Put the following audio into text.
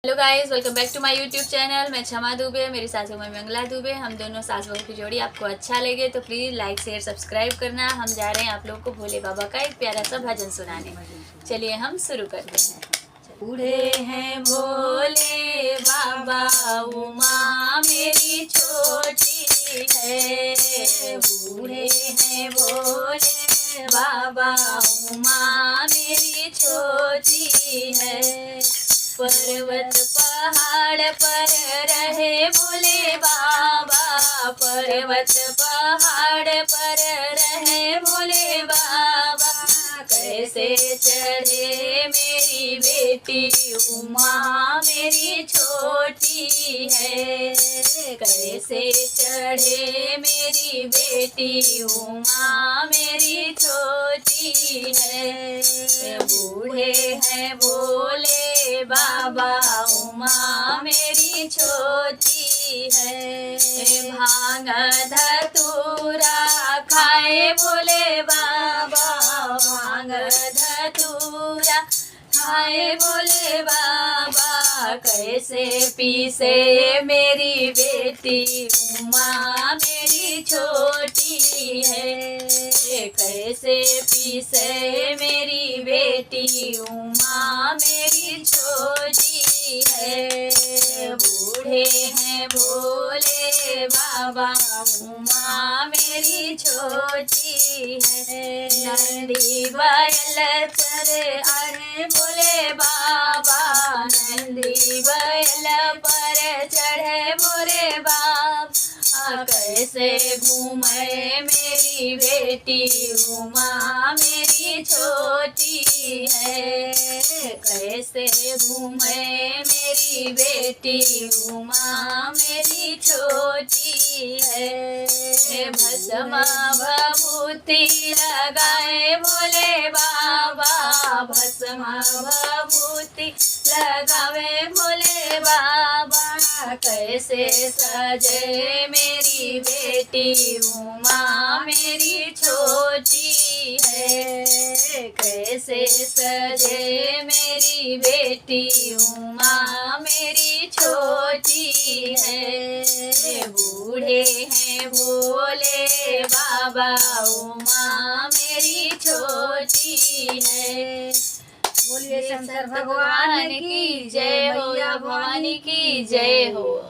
Hello guys, welcome back to my YouTube channel. मैं क्षमा दुबे, मेरी सासू माँ मंगला दुबे। हम दोनों सास बहू की जोड़ी आपको अच्छा लगे तो प्लीज़ लाइक शेयर सब्सक्राइब करना। हम जा रहे हैं आप लोगों को भोले बाबा का एक प्यारा सा भजन सुनाने। चलिए हम शुरू करते हैं। बूढ़े हैं भोले बाबा, उमा मेरी छोटी है। बूढ़े हैं भोले बाबा, उमा मेरी छोटी है। पर्वत पहाड़ पर रहे भोले बाबा, पर्वत पहाड़ पर रहे भोले बाबा। कैसे चढ़े मेरी बेटी उमा मेरी छोटी है। कैसे चढ़े मेरी बेटी उमा मेरी छोटी है। बूढ़े हैं भोले बाबा, उमा मेरी छोटी है। भांग धतूरा खाए भोले बाबा, भांग धतूरा खाए भोले बाबा। कैसे पीसे मेरी बेटी उमा मेरी छोटी है। कैसे पीसे मेरी बेटी उमा मेरी छोटी है। बूढ़े हैं भोले बाबा, उमा मेरी छोटी है। नंदी बैल चरे अरे भोले बाबा, नंदी बैल पर चढ़े भोले बाबा। कैसे घूमे मेरी बेटी उमा मेरी छोटी है। कैसे घूमे मेरी बेटी उमा मेरी छोटी है। भस्म भभूति लगाए भोले बाबा, भस्म भभूति लगावे भोले बाबा। कैसे सजे मेरी बेटी उमा मेरी छोटी है। कैसे सजे मेरी बेटी उमा मेरी छोटी है। बूढ़े हैं भोले बाबा, उमा मेरी छोटी है। बोलिए शंकर भगवान की जय हो, या भवानी की जय हो।